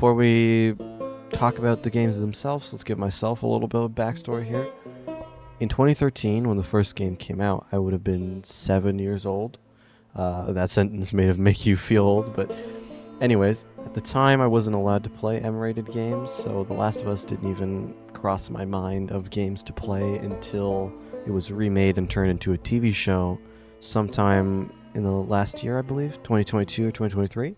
before we talk about the games themselves, let's give myself a little bit of backstory here. In 2013, when the first game came out, I would have been 7 years old. That sentence may have made you feel old, but anyways, at the time I wasn't allowed to play M-rated games, so The Last of Us didn't even cross my mind of games to play until it was remade and turned into a TV show sometime in the last year, I believe, 2022 or 2023,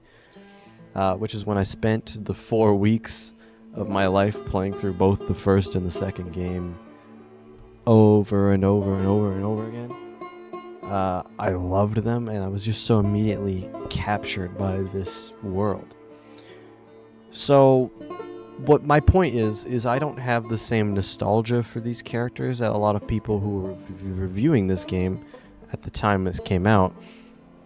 which is when I spent the 4 weeks of my life playing through both the first and the second game over and over and over and over again. I loved them, and I was just so immediately captured by this world. So, what my point is I don't have the same nostalgia for these characters that a lot of people who were reviewing this game at the time it came out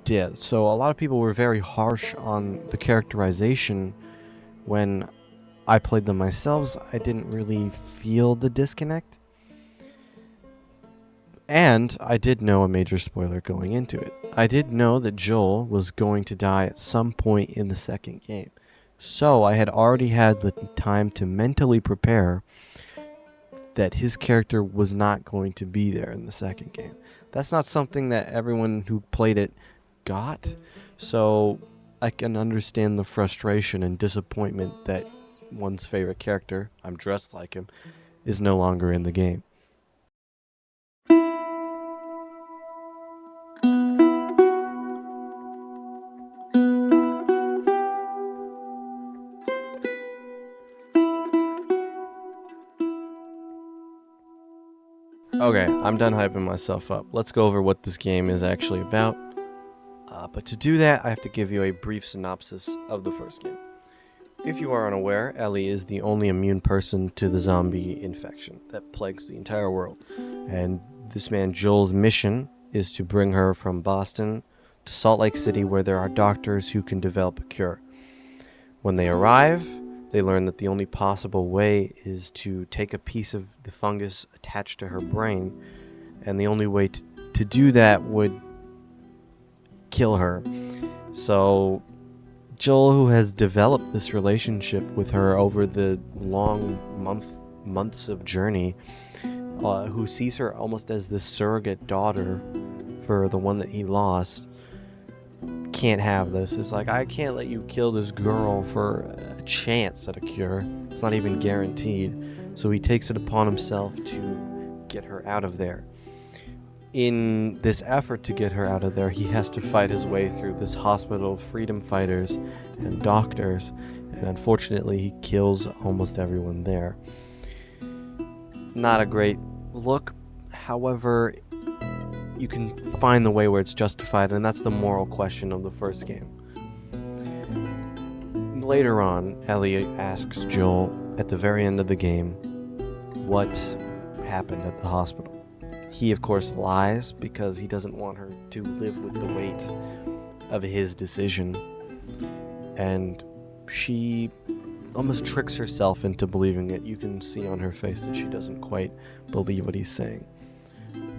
did. So a lot of people were very harsh on the characterization. When I played them myself, I didn't really feel the disconnect. And I did know a major spoiler going into it. I did know that Joel was going to die at some point in the second game. So I had already had the time to mentally prepare that his character was not going to be there in the second game. That's not something that everyone who played it got. So I can understand the frustration and disappointment that one's favorite character, I'm dressed like him, is no longer in the game. Okay, I'm done hyping myself up. Let's go over what this game is actually about. But to do that, I have to give you a brief synopsis of the first game. If you are unaware, Ellie is the only immune person to the zombie infection that plagues the entire world. And this man Joel's mission is to bring her from Boston to Salt Lake City, where there are doctors who can develop a cure. When they arrive, they learn that the only possible way is to take a piece of the fungus attached to her brain, and the only way to do that would kill her. So Joel, who has developed this relationship with her over the long months of journey, who sees her almost as this surrogate daughter for the one that he lost, can't have this. It's like, I can't let you kill this girl for a chance at a cure. It's not even guaranteed. So he takes it upon himself to get her out of there. In this effort to get her out of there, he has to fight his way through this hospital of freedom fighters and doctors, and unfortunately he kills almost everyone there. Not a great look. However, you can find the way where it's justified, and that's the moral question of the first game. Later on, Ellie asks Joel at the very end of the game what happened at the hospital. He, of course, lies because he doesn't want her to live with the weight of his decision, and she almost tricks herself into believing it. You can see on her face that she doesn't quite believe what he's saying.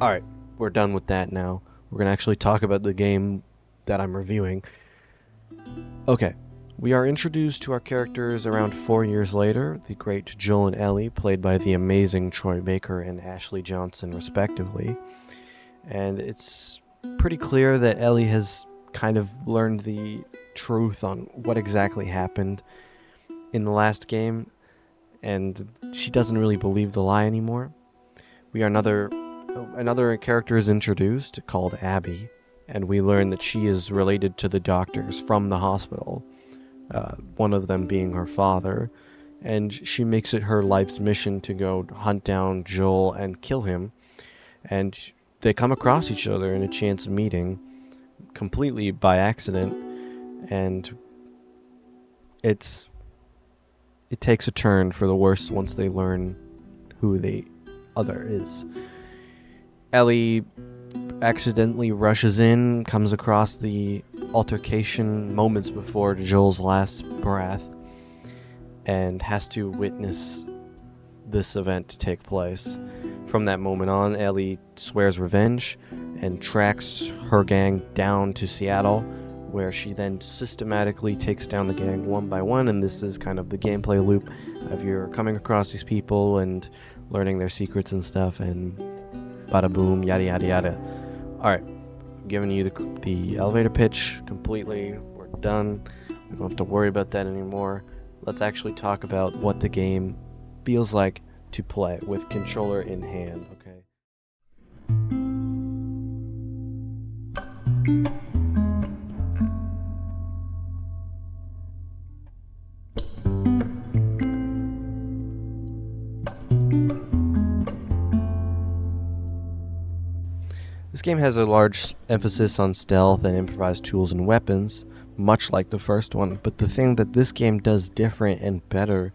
Alright, we're done with that now. We're going to actually talk about the game that I'm reviewing. Okay, we are introduced to our characters around 4 years later. The great Joel and Ellie, played by the amazing Troy Baker and Ashley Johnson, respectively. And it's pretty clear that Ellie has kind of learned the truth on what exactly happened in the last game, and she doesn't really believe the lie anymore. Another character is introduced called Abby, and we learn that she is related to the doctors from the hospital, one of them being her father, and she makes it her life's mission to go hunt down Joel and kill him. And they come across each other in a chance meeting, completely by accident, and it takes a turn for the worse once they learn who the other is. Ellie accidentally rushes in, comes across the altercation moments before Joel's last breath, and has to witness this event take place. From that moment on, Ellie swears revenge and tracks her gang down to Seattle, where she then systematically takes down the gang one by one, and this is kind of the gameplay loop of you're coming across these people and learning their secrets and stuff, and bada boom, yada yada yada. Alright, I'm giving you the elevator pitch completely. We're done. We don't have to worry about that anymore. Let's actually talk about what the game feels like to play with controller in hand, okay? This game has a large emphasis on stealth and improvised tools and weapons, much like the first one, but the thing that this game does different and better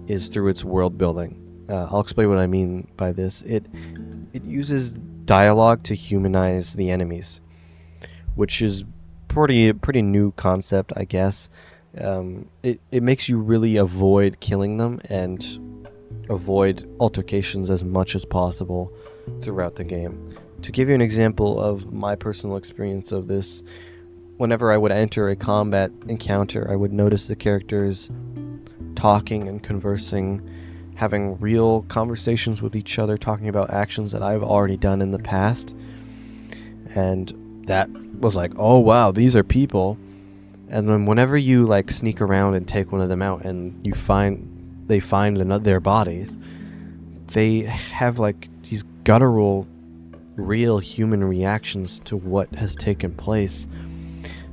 is through its world building. I'll explain what I mean by this. It uses dialogue to humanize the enemies, which is pretty new concept, I guess. It makes you really avoid killing them and avoid altercations as much as possible throughout the game. To give you an example of my personal experience of this, whenever I would enter a combat encounter, I would notice the characters talking and conversing, having real conversations with each other, talking about actions that I've already done in the past. And that was like, oh wow, these are people. And then whenever you like sneak around and take one of them out and they find their bodies, they have like these guttural, real human reactions to what has taken place.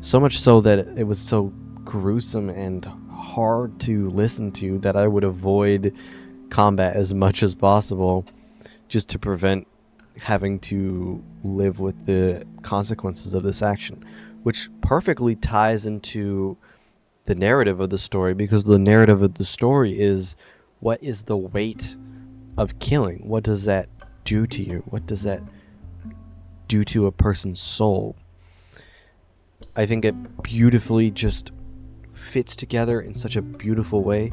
So much so that it was so gruesome and hard to listen to that I would avoid combat as much as possible just to prevent having to live with the consequences of this action, which perfectly ties into the narrative of the story, because the narrative of the story is, what is the weight of killing? What does that do to you? What does that do to a person's soul? I think it beautifully just fits together in such a beautiful way.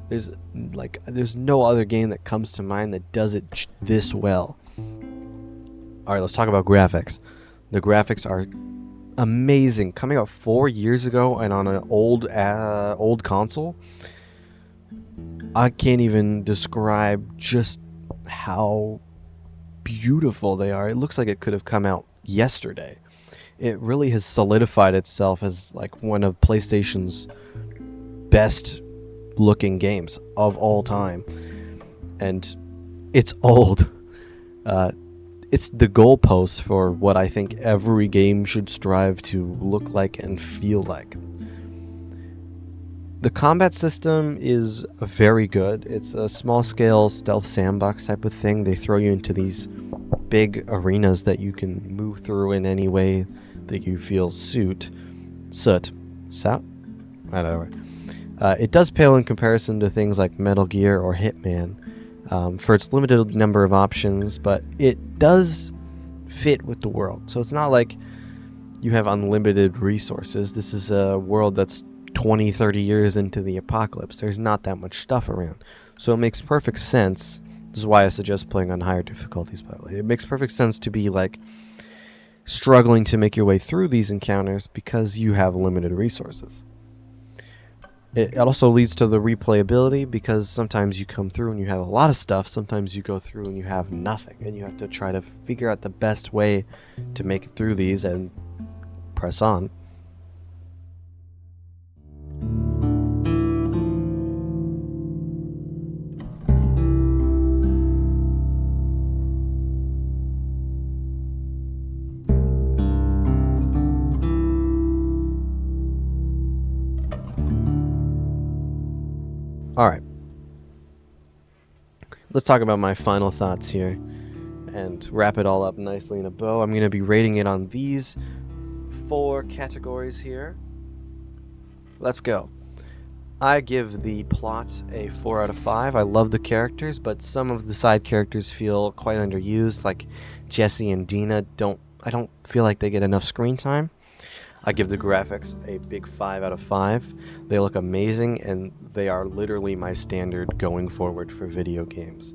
There's no other game that comes to mind that does it this well. Alright, let's talk about graphics. The graphics are amazing. Coming out 4 years ago and on an old console, I can't even describe just how beautiful they are. It looks like it could have come out yesterday. It really has solidified itself as like one of PlayStation's best looking games of all time. And it's old. It's the goalpost for what I think every game should strive to look like and feel like. The combat system is very good. It's a small-scale stealth sandbox type of thing. They throw you into these big arenas that you can move through in any way that you feel suit. I don't know. It does pale in comparison to things like Metal Gear or Hitman for its limited number of options, but it does fit with the world. So it's not like you have unlimited resources. This is a world that's 20, 30 years into the apocalypse. There's not that much stuff around. So it makes perfect sense. This is why I suggest playing on higher difficulties, by the way. It makes perfect sense to be like struggling to make your way through these encounters because you have limited resources. It also leads to the replayability, because sometimes you come through and you have a lot of stuff, sometimes you go through and you have nothing, and you have to try to figure out the best way to make it through these and press on. Alright, let's talk about my final thoughts here and wrap it all up nicely in a bow. I'm going to be rating it on these 4 categories here. Let's go. I give the plot a 4 out of 5. I love the characters, but some of the side characters feel quite underused, like Jesse and Dina. I don't feel like they get enough screen time. I give the graphics a big 5 out of 5. They look amazing, and they are literally my standard going forward for video games.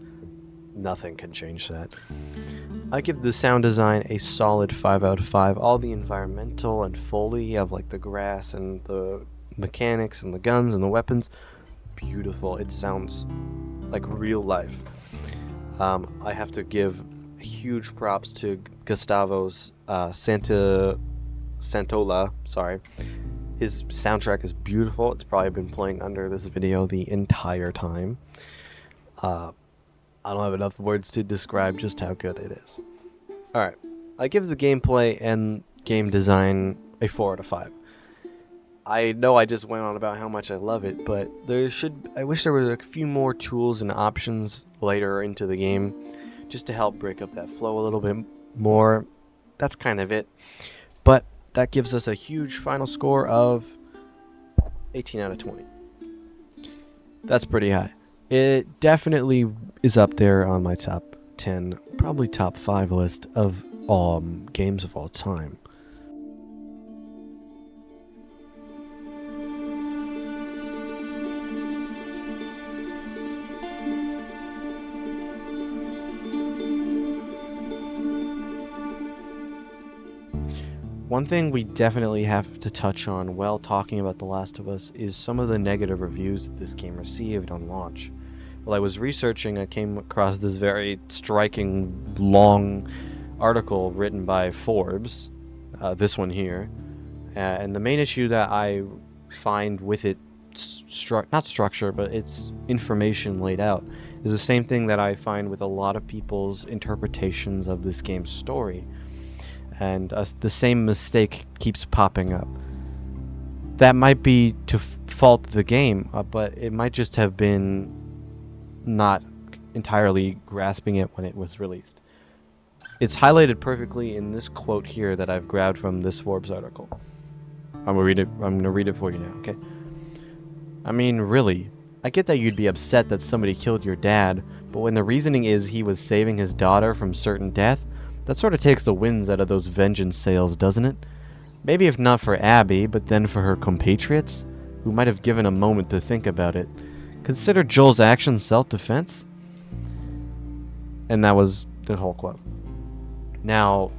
nothing can change that. I give the sound design a solid 5 out of 5. All the environmental and Foley of like the grass and the mechanics and the guns and the weapons, beautiful. It sounds like real life. I have to give huge props to Gustavo's Santola. Sorry, his soundtrack is beautiful. It's probably been playing under this video the entire time. I don't have enough words to describe just how good it is. Alright, I give the gameplay and game design a 4 out of 5. I know I just went on about how much I love it, but I wish there were a few more tools and options later into the game just to help break up that flow a little bit more. That's kind of it. But that gives us a huge final score of 18 out of 20. That's pretty high. It definitely is up there on my top 10, probably top 5 list of games of all time. One thing we definitely have to touch on while talking about The Last of Us is some of the negative reviews that this game received on launch. While I was researching, I came across this very striking, long article written by Forbes, this one here, and the main issue that I find with it, not structure, but its information laid out, is the same thing that I find with a lot of people's interpretations of this game's story. And the same mistake keeps popping up. That might be to fault the game, but it might just have been not entirely grasping it when it was released. It's highlighted perfectly in this quote here that I've grabbed from this Forbes article. I'm gonna read it for you now, okay? I mean, really, I get that you'd be upset that somebody killed your dad, but when the reasoning is he was saving his daughter from certain death, that sort of takes the winds out of those vengeance sales, doesn't it? Maybe if not for Abby, but then for her compatriots, who might have given a moment to think about it. Consider Joel's actions self-defense? And that was the whole quote. Now,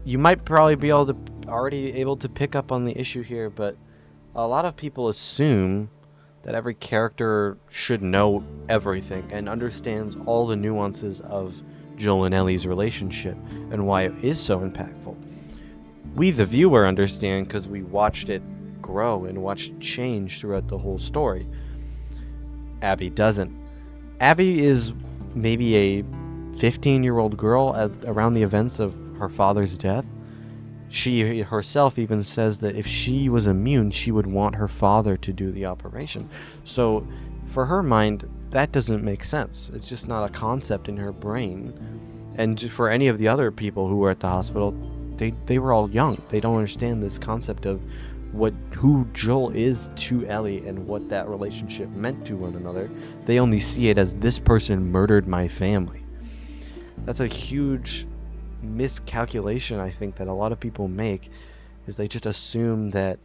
you might probably be already able to pick up on the issue here, but a lot of people assume that every character should know everything and understands all the nuances of Joel and Ellie's relationship and why it is so impactful. We, the viewer, understand because we watched it grow and watched it change throughout the whole story. Abby doesn't. Abby is maybe a 15-year-old girl around the events of her father's death. She herself even says that if she was immune, she would want her father to do the operation. So, for her mind, that doesn't make sense. It's just not a concept in her brain. And for any of the other people who were at the hospital, they were all young. They don't understand this concept of who Joel is to Ellie and what that relationship meant to one another. They only see it as this person murdered my family. That's a huge miscalculation, I think, that a lot of people make, is they just assume that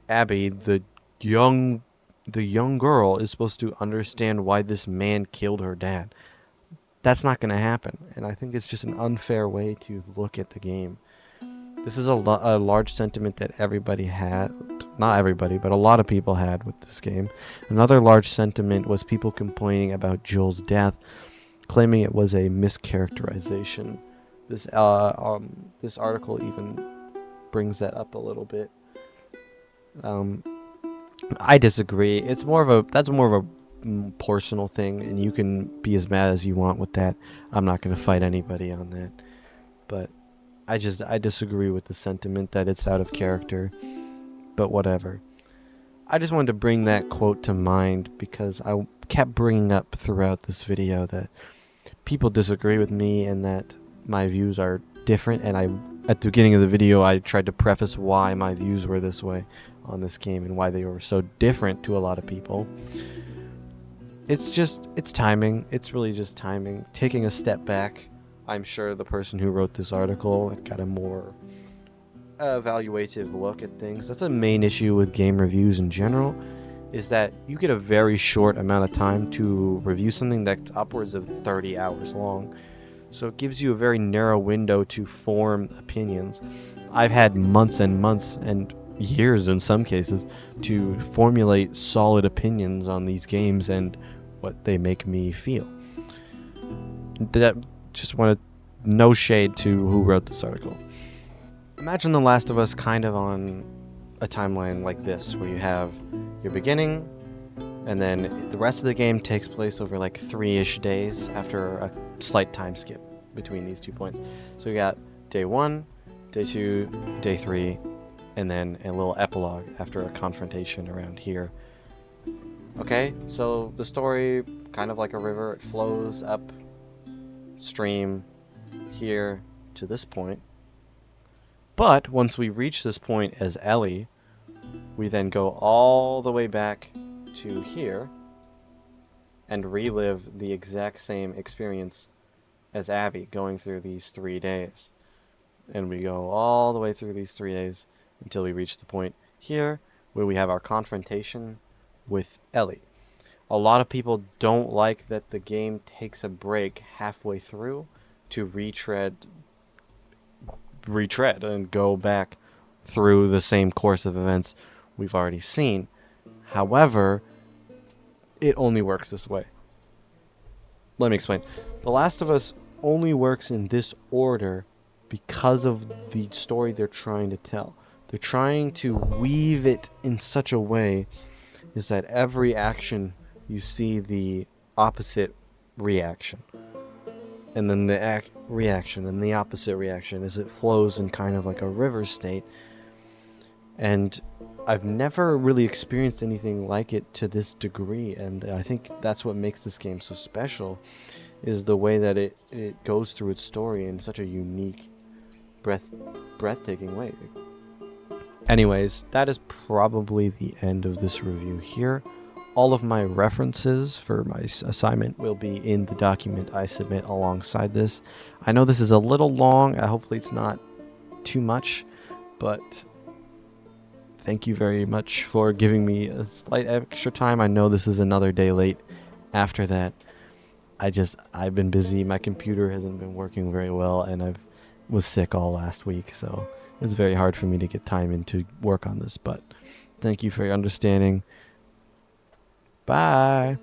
Abby, the young girl, is supposed to understand why this man killed her dad. That's not going to happen, and I think it's just an unfair way to look at the game. This is a large sentiment that everybody had, not everybody, but a lot of people had with this game. Another large sentiment was people complaining about Joel's death, claiming it was a mischaracterization. This article even brings that up a little bit. I disagree. That's more of a personal thing, and you can be as mad as you want with that. I'm not going to fight anybody on that. But I disagree with the sentiment that it's out of character. But whatever. I just wanted to bring that quote to mind because I kept bringing up throughout this video that people disagree with me and that my views are different, and at the beginning of the video I tried to preface why my views were this way on this game and why they were so different to a lot of people. It's timing. It's really just timing. Taking a step back, I'm sure the person who wrote this article got a more evaluative look at things. That's a main issue with game reviews in general, is that you get a very short amount of time to review something that's upwards of 30 hours long. So it gives you a very narrow window to form opinions. I've had months and months and years in some cases to formulate solid opinions on these games and what they make me feel. That just wanted no shade to who wrote this article. Imagine The Last of Us kind of on a timeline like this, where you have your beginning, and then the rest of the game takes place over like 3-ish days after a slight time skip between these 2 points. So you got day 1, day 2, day 3, and then a little epilogue after a confrontation around here. Okay, so the story, kind of like a river, it flows up stream here to this point. But once we reach this point as Ellie, we then go all the way back to here and relive the exact same experience as Abby going through these 3 days. And we go all the way through these 3 days until we reach the point here where we have our confrontation with Ellie. A lot of people don't like that the game takes a break halfway through to retread and go back through the same course of events we've already seen. However, it only works this way. Let me explain. The Last of Us only works in this order because of the story they're trying to tell. They're trying to weave it in such a way is that every action you see the opposite reaction. And then the reaction and the opposite reaction as it flows in kind of like a river state. And I've never really experienced anything like it to this degree, and I think that's what makes this game so special, is the way that it goes through its story in such a unique, breathtaking way. Anyways, that is probably the end of this review here. All of my references for my assignment will be in the document I submit alongside this. I know this is a little long. Hopefully it's not too much, but thank you very much for giving me a slight extra time. I know this is another day late after that. I've been busy. My computer hasn't been working very well, and I was sick all last week, so it's very hard for me to get time in to work on this, but thank you for your understanding. Bye.